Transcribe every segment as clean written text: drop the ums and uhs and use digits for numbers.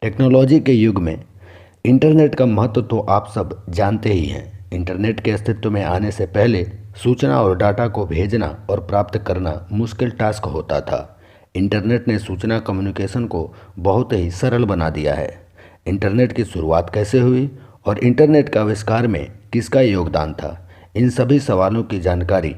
Technology के युग में इंटरनेट का महत्व तो आप सब जानते ही हैं। इंटरनेट के अस्तित्व में आने से पहले सूचना और डाटा को भेजना और प्राप्त करना मुश्किल टास्क होता था। इंटरनेट ने सूचना कम्युनिकेशन को बहुत ही सरल बना दिया है। इंटरनेट की शुरुआत कैसे हुई और इंटरनेट का आविष्कार में किसका योगदान था, इन सभी सवालों की जानकारी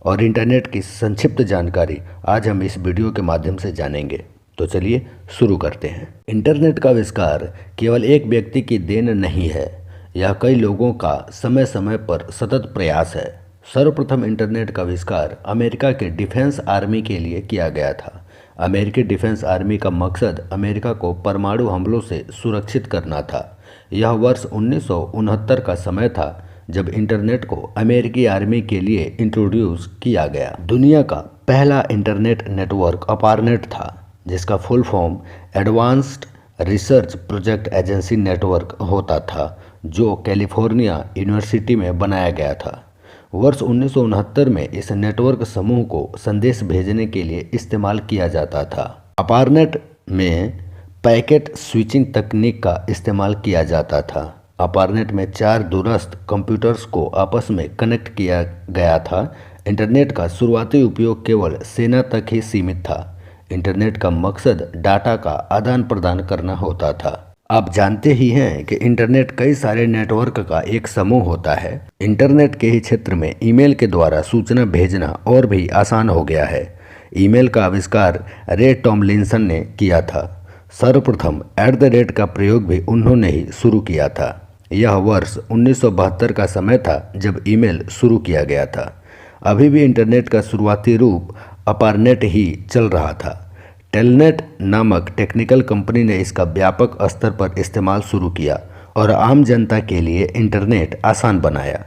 और इंटरनेट की संक्षिप्त जानकारी आज हम इस वीडियो के माध्यम से जानेंगे। तो चलिए शुरू करते हैं। इंटरनेट का आविष्कार केवल एक व्यक्ति की देन नहीं है, यह कई लोगों का समय समय पर सतत प्रयास है। सर्वप्रथम इंटरनेट का आविष्कार अमेरिका के डिफेंस आर्मी के लिए किया गया था। अमेरिकी डिफेंस आर्मी का मकसद अमेरिका को परमाणु हमलों से सुरक्षित करना था। यह वर्ष 1969 का समय था जब इंटरनेट को अमेरिकी आर्मी के लिए इंट्रोड्यूस किया गया। दुनिया का पहला इंटरनेट नेटवर्क अपारनेट था, जिसका full form advanced research project agency network होता था, जो कैलिफोर्निया यूनिवर्सिटी में बनाया गया था। वर्ष 1969 में इस नेटवर्क समूह को संदेश भेजने के लिए इस्तेमाल किया जाता था। अपारनेट में पैकेट स्विचिंग तकनीक का इस्तेमाल किया जाता था। अपारनेट में 4 दूरस्थ कंप्यूटर्स को आपस में कनेक्ट किया गया था। इंटरनेट का शुरुआती उपयोग केवल सेना तक ही सीमित था। इंटरनेट का मकसद डाटा का आदान प्रदान करना होता था। आप जानते ही हैं कि इंटरनेट कई सारे नेटवर्क का एक समूह होता है। इंटरनेट के ही क्षेत्र में ईमेल के द्वारा सूचना भेजना और भी आसान हो गया है। ईमेल का आविष्कार रे टॉमलिंसन ने किया था। सर्वप्रथम @ का प्रयोग भी उन्होंने ही शुरू किया था। यह वर्ष 1972 का समय था जब ईमेल शुरू किया गया था। अभी भी इंटरनेट का शुरुआती रूप अपारनेट ही चल रहा था। टेलनेट नामक टेक्निकल कंपनी ने इसका व्यापक स्तर पर इस्तेमाल शुरू किया और आम जनता के लिए इंटरनेट आसान बनाया।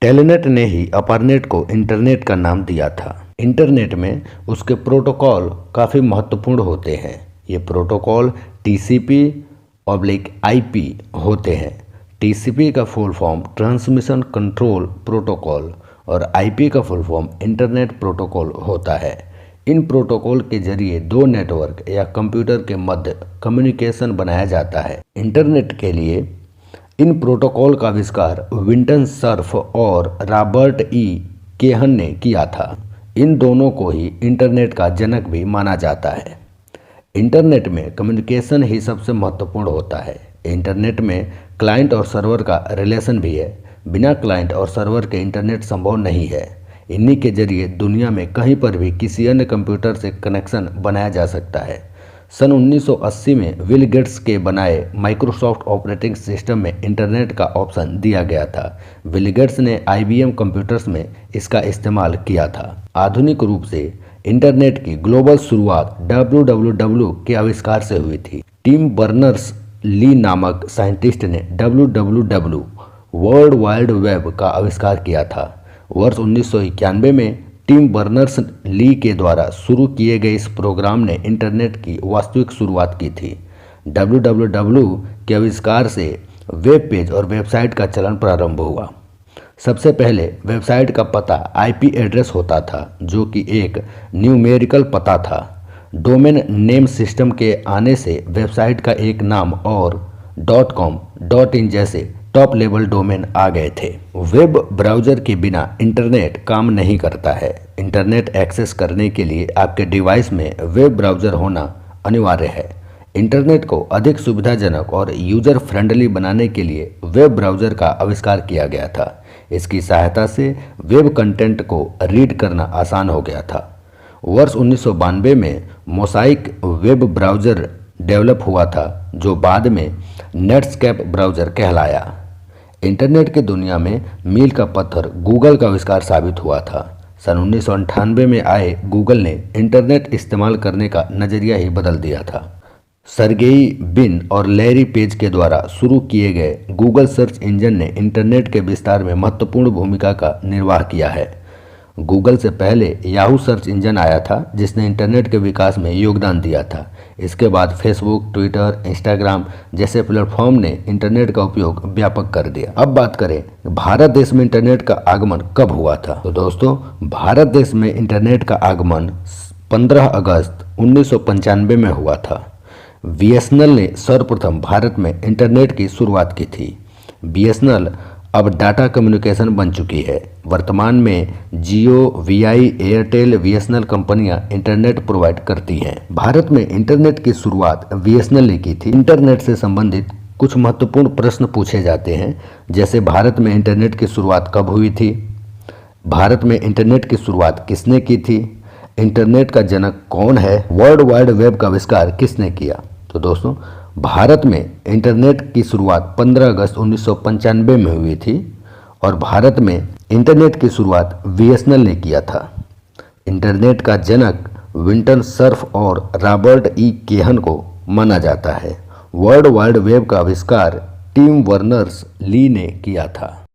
टेलनेट ने ही अपारनेट को इंटरनेट का नाम दिया था। इंटरनेट में उसके प्रोटोकॉल काफ़ी महत्वपूर्ण होते हैं। ये प्रोटोकॉल TCP/IP होते हैं। TCP का full form transmission control protocol और IP का फुल फॉर्म इंटरनेट प्रोटोकॉल होता है। इन प्रोटोकॉल के जरिए दो नेटवर्क या कंप्यूटर के मध्य कम्युनिकेशन बनाया जाता है। इंटरनेट के लिए इन प्रोटोकॉल का आविष्कार विंटन सर्फ और रॉबर्ट E. केहन ने किया था। इन दोनों को ही इंटरनेट का जनक भी माना जाता है। इंटरनेट में कम्युनिकेशन ही सबसे महत्वपूर्ण होता है। इंटरनेट में क्लाइंट और सर्वर का रिलेशन भी है। बिना क्लाइंट और सर्वर के इंटरनेट संभव नहीं है। इन्हीं के जरिए दुनिया में कहीं पर भी किसी अन्य कंप्यूटर से कनेक्शन बनाया जा सकता है। सन 1980 में बिल गेट्स के बनाए माइक्रोसॉफ्ट ऑपरेटिंग सिस्टम में इंटरनेट का ऑप्शन दिया गया था। बिल गेट्स ने IBM कंप्यूटर्स में इसका इस्तेमाल किया था। आधुनिक रूप से इंटरनेट की ग्लोबल शुरुआत WWW के आविष्कार से हुई थी। टिम बर्नर्स-ली नामक साइंटिस्ट ने WWW वर्ल्ड वाइड वेब का आविष्कार किया था। वर्ष 1991 में टिम बर्नर्स-ली के द्वारा शुरू किए गए इस प्रोग्राम ने इंटरनेट की वास्तविक शुरुआत की थी। WWW के आविष्कार से वेब पेज और वेबसाइट का चलन प्रारंभ हुआ। सबसे पहले वेबसाइट का पता IP एड्रेस होता था, जो कि एक न्यूमेरिकल पता था। डोमेन नेम सिस्टम के आने से वेबसाइट का एक नाम और .com, .in जैसे टॉप लेवल डोमेन आ गए थे। वेब ब्राउज़र के बिना इंटरनेट काम नहीं करता है। इंटरनेट एक्सेस करने के लिए आपके डिवाइस में वेब ब्राउज़र होना अनिवार्य है। इंटरनेट को अधिक सुविधाजनक और यूजर फ्रेंडली बनाने के लिए वेब ब्राउज़र का आविष्कार किया गया था। इसकी सहायता से वेब कंटेंट को रीड करना आसान हो गया था। वर्ष 1992 में मोसाइक वेब ब्राउज़र डेवलप हुआ था, जो बाद में नेटस्केप ब्राउज़र कहलाया। इंटरनेट की दुनिया में मील का पत्थर गूगल का आविष्कार साबित हुआ था। सन 1998 में आए गूगल ने इंटरनेट इस्तेमाल करने का नज़रिया ही बदल दिया था। सर्गेई बिन और लैरी पेज के द्वारा शुरू किए गए गूगल सर्च इंजन ने इंटरनेट के विस्तार में महत्वपूर्ण भूमिका का निर्वाह किया है। गूगल से पहले याहू सर्च इंजन आया था, जिसने इंटरनेट के विकास में योगदान दिया था। इसके बाद फेसबुक, ट्विटर, इंस्टाग्राम जैसे प्लेटफॉर्म ने इंटरनेट का उपयोग व्यापक कर दिया। अब बात करें भारत देश में इंटरनेट का आगमन कब हुआ था। तो दोस्तों, भारत देश में इंटरनेट का आगमन 15 अगस्त 1995 में हुआ था। बीएसएनएल ने सर्वप्रथम भारत में इंटरनेट की शुरुआत की थी। बीएसएनएल अब डाटा कम्युनिकेशन बन चुकी है। वर्तमान में जियो, वीआई, एयरटेल, बीएसएनएल कंपनियां इंटरनेट प्रोवाइड करती हैं। भारत में इंटरनेट की शुरुआत बीएसएनएल ने की थी। इंटरनेट से संबंधित कुछ महत्वपूर्ण प्रश्न पूछे जाते हैं, जैसे भारत में इंटरनेट की शुरुआत कब हुई थी, भारत में इंटरनेट की शुरुआत किसने की थी, इंटरनेट का जनक कौन है, वर्ल्ड वाइड वेब का आविष्कार किसने किया। तो दोस्तों, भारत में इंटरनेट की शुरुआत 15 अगस्त 1995 में हुई थी और भारत में इंटरनेट की शुरुआत बीएसएनएल ने किया था। इंटरनेट का जनक विंटन सर्फ और रॉबर्ट ई केहन को माना जाता है। वर्ल्ड वाइड वेब का आविष्कार टिम बर्नर्स ली ने किया था।